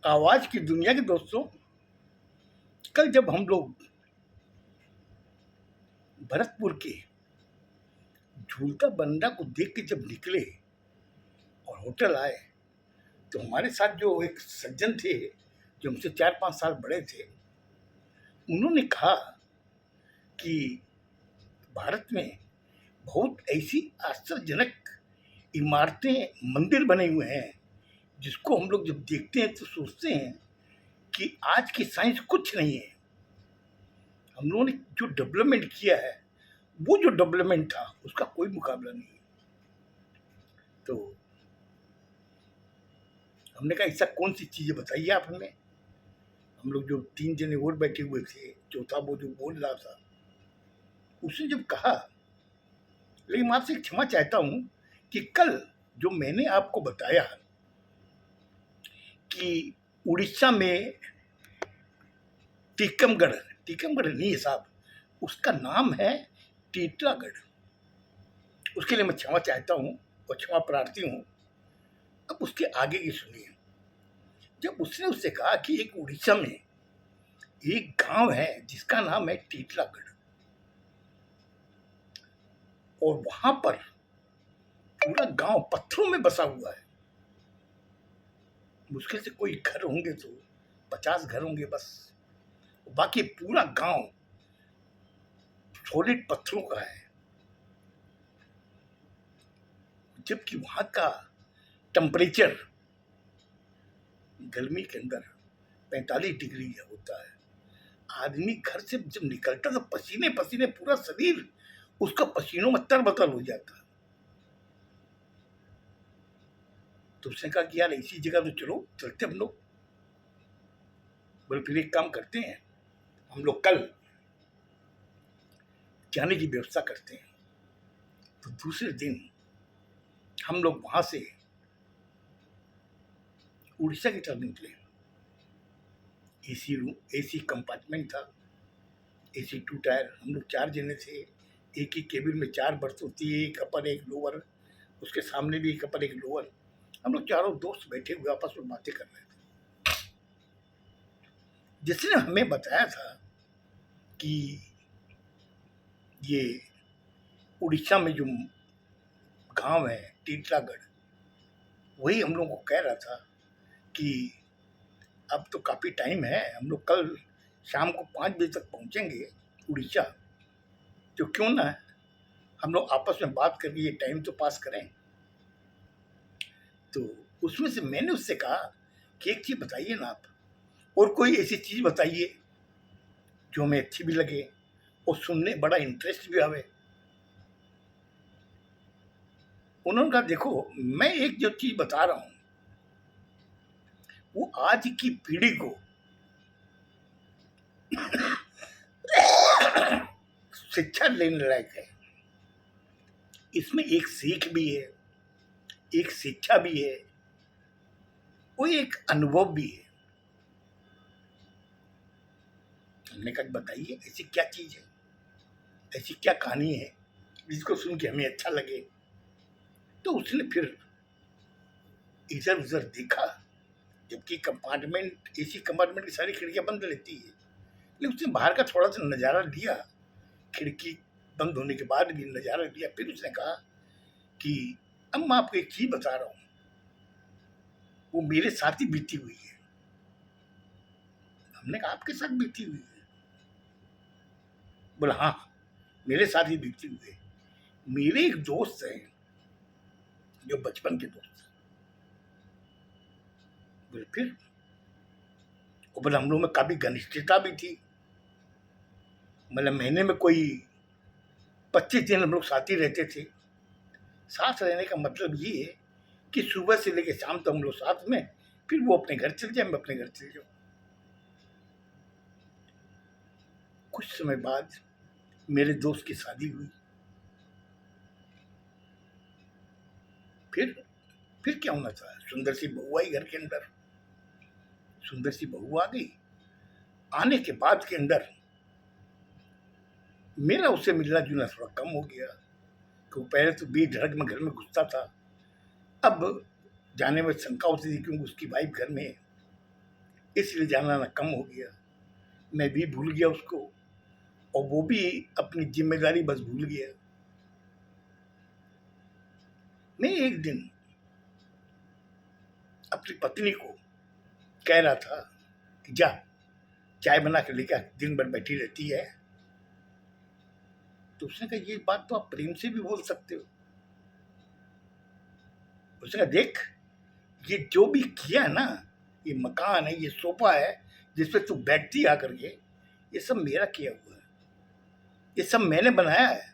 आवाज की दुनिया के दोस्तों, कल जब हम लोग भरतपुर के झूलता बंडा को देख के जब निकले और होटल आए, तो हमारे साथ जो एक सज्जन थे जो हमसे 4-5 साल बड़े थे, उन्होंने कहा कि भारत में बहुत ऐसी आश्चर्यजनक इमारतें, मंदिर बने हुए हैं जिसको हम लोग जब देखते हैं तो सोचते हैं कि आज की साइंस कुछ नहीं है। हम लोगों ने जो डेवलपमेंट किया है, वो जो डेवलपमेंट था उसका कोई मुकाबला नहीं है। तो हमने कहा ऐसा कौन सी चीज़ें बताइए आप हमें। हम लोग जो 3 जने और बैठे हुए थे, चौथा वो जो बोल रहा था, उसने जब कहा, लेकिन मैं आपसे क्षमा चाहता हूँ कि कल जो मैंने आपको बताया कि उड़ीसा में टीकमगढ़ टीकमगढ़ नहीं है साहब, उसका नाम है टीटलागढ़। उसके लिए मैं क्षमा चाहता हूँ और क्षमा प्रार्थी हूँ। अब उसके आगे की सुनिए। जब उसने उससे कहा कि एक उड़ीसा में एक गांव है जिसका नाम है टीटलागढ़, और वहां पर पूरा गांव पत्थरों में बसा हुआ है। मुश्किल से कोई घर होंगे तो 50 घर होंगे बस, बाकी पूरा गांव सॉलिड पत्थरों का है। जबकि वहां का टेम्परेचर गर्मी के अंदर 45 डिग्री होता है। आदमी घर से जब निकलता तो पसीने पसीने पूरा शरीर उसका पसीनों में तरबतर हो जाता। तो उसने कहा कि यार ऐसी जगह तो चलो चलते हम लोग। बोले फिर एक काम करते हैं, हम लोग कल जाने की व्यवस्था करते हैं। तो दूसरे दिन हम लोग वहां से उड़ीसा की तरफ निकले। एसी रूम, एसी कंपार्टमेंट था, एसी 2 टायर। हम लोग 4 जने थे। एक ही केबिन में 4 बर्थ होती है, एक अपर एक लोअर, उसके सामने भी एक अपर एक लोअर। हम लोग चारों दोस्त बैठे हुए आपस में बातें कर रहे थे। जिसने हमें बताया था कि ये उड़ीसा में जो गांव है टीटलागढ़, वही हम लोगों को कह रहा था कि अब तो काफ़ी टाइम है, हम लोग कल शाम को 5 बजे तक पहुंचेंगे उड़ीसा, तो क्यों ना हम लोग आपस में बात करके ये टाइम तो पास करें। तो उसमें से मैंने उससे कहा कि एक चीज़ बताइए ना आप, और कोई ऐसी चीज़ बताइए जो हमें अच्छी भी लगे और सुनने बड़ा इंटरेस्ट भी आवे। उन्होंने कहा देखो, मैं एक जो चीज़ बता रहा हूँ वो आज की पीढ़ी को शिक्षा लेने लायक है। इसमें एक सीख भी है, एक शिक्षा भी है, वो एक अनुभव भी है। हमने कहा बताइए ऐसी क्या चीज़ है, ऐसी क्या कहानी है जिसको सुन के हमें अच्छा लगे। तो उसने फिर इधर उधर देखा, जबकि कंपार्टमेंट, एसी कंपार्टमेंट की सारी खिड़कियां बंद रहती है, लेकिन उसने बाहर का थोड़ा सा नज़ारा लिया, खिड़की बंद होने के बाद भी नज़ारा लिया। फिर उसने कहा कि अब मैं आपको एक चीज़ बता रहा हूँ, वो मेरे साथ ही बीती हुई है। हमने कहा आपके साथ बीती हुई है? बोला हाँ, मेरे साथ ही बीती हुई है। मेरे एक दोस्त हैं जो बचपन के दोस्त हैं। बोले फिर? वो बोला हम लोग में काफ़ी घनिष्ठता भी थी, मतलब महीने में कोई 25 दिन हम लोग साथ ही रहते थे। साथ रहने का मतलब ये है कि सुबह से लेकर शाम तक हम लोग साथ में, फिर वो अपने घर चल जाए, मैं अपने घर चल जाऊँ। कुछ समय बाद मेरे दोस्त की शादी हुई। फिर फिर क्या होना था, सुंदर सी बहू आई घर के अंदर। सुंदर सी बहू आ गई, आने के बाद के अंदर मेरा उससे मिलना जुलना थोड़ा कम हो गया, क्योंकि पहले तो बेधड़क में घर में घुसता था। अब जाने में शंका होती थी क्योंकि उसकी वाइफ घर में है। इसलिए जाना आना कम हो गया। मैं भी भूल गया उसको, और वो भी अपनी जिम्मेदारी बस भूल गया। मैं एक दिन अपनी पत्नी को कह रहा था कि जा चाय बना के लेकर, दिन भर बैठी रहती है। तो उसने कहा ये बात तो आप प्रेम से भी बोल सकते हो। उसने कहा देख, ये जो भी किया ना, ये मकान है, ये सोफा है जिसपे तू बैठती आकर के, ये सब मेरा किया हुआ है, ये सब मैंने बनाया है।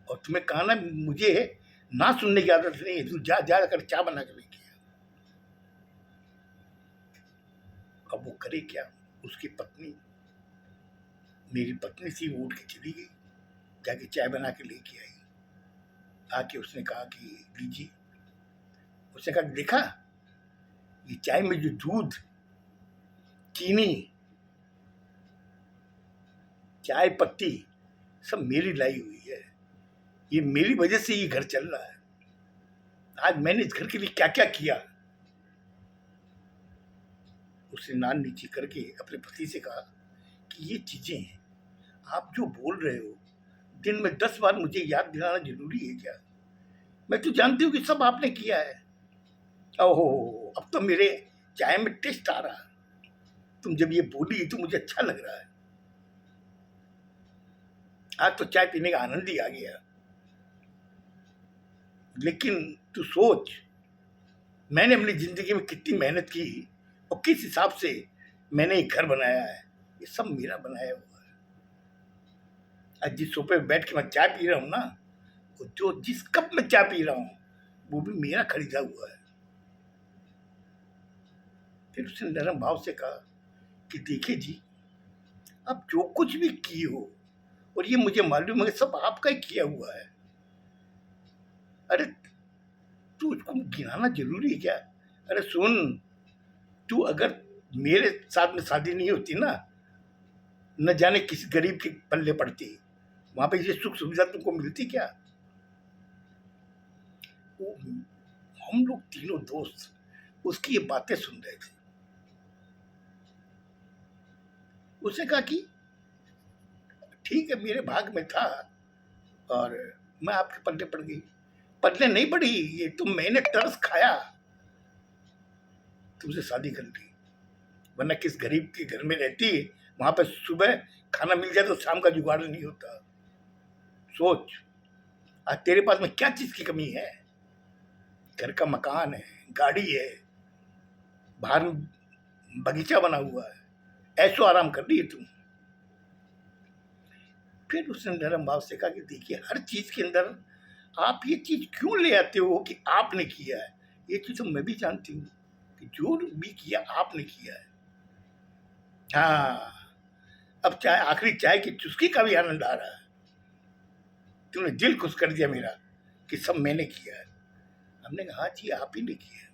और तुम्हें कहा ना, मुझे ना सुनने की आदत नहीं है, तू जा जा कर चाय बना के लेके आ। अब वो करे क्या? उसकी पत्नी, मेरी पत्नी सी, वो उठ के चली गई, जाके चाय बना के लेके आई। आके उसने कहा कि लीजिए। उसने कहा देखा, ये चाय में जो दूध, चीनी, चाय पत्ती सब मेरी लाई हुई है, ये मेरी वजह से ये घर चल रहा है। आज मैंने इस घर के लिए क्या क्या किया। उसने नान नीचे करके अपने पति से कहा कि ये चीजें हैं, आप जो बोल रहे हो, दिन में 10 बार मुझे याद दिलाना जरूरी है क्या? मैं तो जानती हूँ कि सब आपने किया है। ओहो, अब तो मेरे चाय में टेस्ट आ रहा है। तुम जब ये बोली तो मुझे अच्छा लग रहा है। आज तो चाय पीने का आनंद ही आ गया। लेकिन तू सोच, मैंने अपनी जिंदगी में कितनी मेहनत की और किस हिसाब से मैंने एक घर बनाया है। ये सब मेरा बनाया हुआ है। आज जिस सोफे पे बैठ के मैं चाय पी रहा हूँ ना, वो जो जिस कप में चाय पी रहा हूँ, वो भी मेरा खरीदा हुआ है। फिर उसने नरम भाव से कहा कि देखिए जी, आप जो कुछ भी किए हो, और ये मुझे मालूम है सब आपका ही किया हुआ है। अरे तू इसको गिनाना जरूरी है क्या? अरे सुन, तू अगर मेरे साथ में शादी नहीं होती ना, न जाने किसी गरीब के पल्ले पड़ती, वहां पे ये सुख सुविधा तुमको मिलती क्या? वो हम लोग तीनों दोस्त उसकी ये बातें सुन रहे थे। उसने कहा कि ठीक है, मेरे भाग में था और मैं आपके पल्ले पड़ गई। पल्ले नहीं पड़ी, ये तो मैंने तरस खाया, तुमसे शादी कर ली। वरना किस गरीब के घर में रहती, वहां पर सुबह खाना मिल जाए तो शाम का जुगाड़ नहीं होता। सोच, आज तेरे पास में क्या चीज की कमी है? घर का मकान है, गाड़ी है, बाहर बगीचा बना हुआ है, ऐसो आराम कर रही है तुम। फिर उसने नरम भाव से कहा कि देखिए, हर चीज के अंदर आप ये चीज क्यों ले आते हो कि आपने किया है? ये चीज तो मैं भी जानती हूँ कि जो भी किया आपने किया है। हाँ, अब चाय, आखिरी चाय की चुस्की का भी आनंद आ रहा है। तूने दिल खुश कर दिया मेरा कि सब मैंने किया है। हमने कहा हाँ जी, आप ही ने किया है।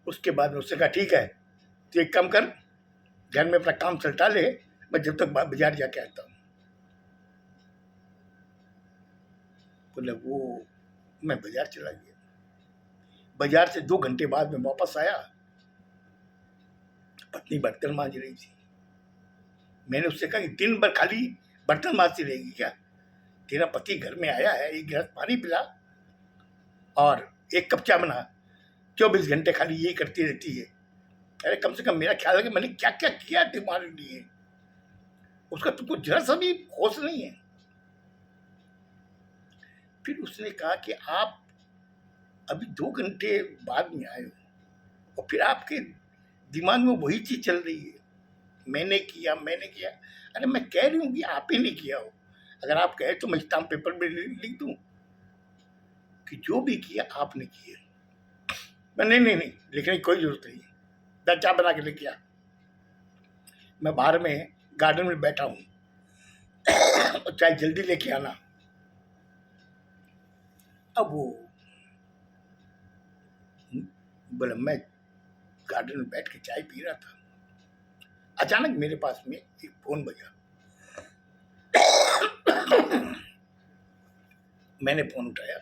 उसके बाद में उसने कहा ठीक है, तो एक काम कर, घर में अपना काम चलता ले, मैं जब तक बाजार जाके आता हूँ। बोले वो, मैं बाजार चला गया। बाजार से 2 घंटे बाद में वापस आया, पत्नी बर्तन मांज रही थी। मैंने उससे कहा कि दिन भर खाली बर्तन मांजती रहेगी क्या? तेरा पति घर में आया है, एक गिलास पानी पिला और एक कप चाय बना, 24 घंटे खाली यही करती रहती है। अरे कम से कम मेरा ख्याल है कि मैंने क्या क्या किया तुम्हारे लिए, उसका तुमको जरा सा भी होश नहीं है। फिर उसने कहा कि आप अभी 2 घंटे बाद में आए हो और फिर आपके दिमाग में वही चीज चल रही है, मैंने किया मैंने किया। अरे मैं कह रही हूँ कि आप ही नहीं किया हो। अगर आप कहे तो मैं स्टाम्प पेपर में लिख दूं कि जो भी किया आपने किया। मैं नहीं नहीं नहीं, लिखने की कोई जरूरत नहीं, मैं चाय बना के लेके आ। मैं बाहर में गार्डन में बैठा हूँ, चाय जल्दी लेके आना। अब वो बोला, मैं गार्डन में बैठ के चाय पी रहा था, अचानक मेरे पास में एक फोन बजा। मैंने फोन उठाया,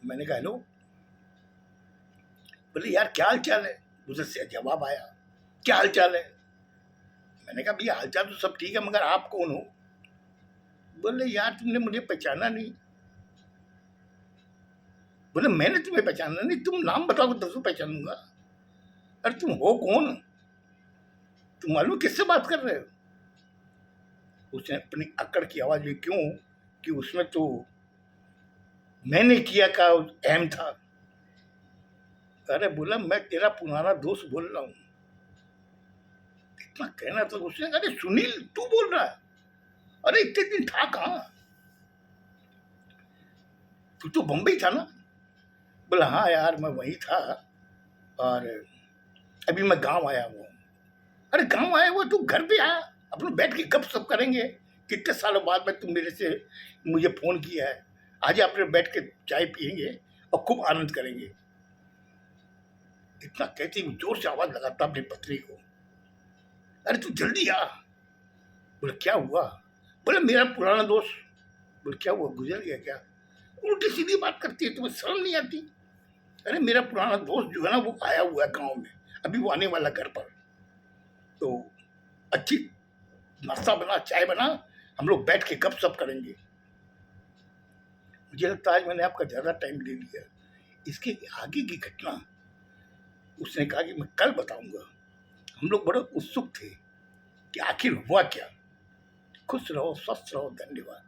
मैंने कहा हेलो। बोले यार क्या हाल चाल है? उधर से जवाब आया, क्या हाल चाल है? मैंने कहा भैया हाल चाल तो सब ठीक है, मगर आप कौन हो? बोले यार तुमने मुझे पहचाना नहीं। बोले मैंने तुम्हें पहचाना नहीं, तुम नाम बताओ तब तो पहचानूंगा। अरे तुम हो कौन? तुम मालूम किससे बात कर रहे हो? उसने अपनी अकड़ की आवाज में, क्यों कि उसमें तो मैंने किया का अहम था। अरे बोला मैं तेरा पुराना दोस्त बोल रहा हूँ। इतना कहना तो उसने कहा, अरे सुनील तू बोल रहा है? अरे इतने दिन था कहाँ? तू तो बम्बई था ना? बोला हाँ यार मैं वही था, और अभी मैं गांव आया हूँ। अरे गांव आया हुआ तू घर पे आया, अपने बैठ के गप सप करेंगे। कितने सालों बाद में तुम मेरे से मुझे फोन किया है, आज अपने बैठ के चाय पियेंगे और खूब आनंद करेंगे। इतना कहती जोर से आवाज लगाता अपनी पत्नी को, अरे तू जल्दी आ। बोले क्या हुआ? बोले मेरा पुराना दोस्त। बोले क्या हुआ, गुजर गया क्या? उल्टी सीधी बात करती है, तुम्हें शर्म नहीं आती? अरे मेरा पुराना दोस्त जो है ना वो आया हुआ है गांव में, अभी वो आने वाला घर पर, तो अच्छी नाश्ता बना, चाय बना, हम लोग बैठ के गप सप करेंगे। मुझे लगता है आज मैंने आपका ज्यादा टाइम ले लिया, इसके आगे की घटना उसने कहा कि मैं कल बताऊंगा। हम लोग बड़े उत्सुक थे कि आखिर हुआ क्या। खुश रहो, स्वस्थ रहो, धन्यवाद।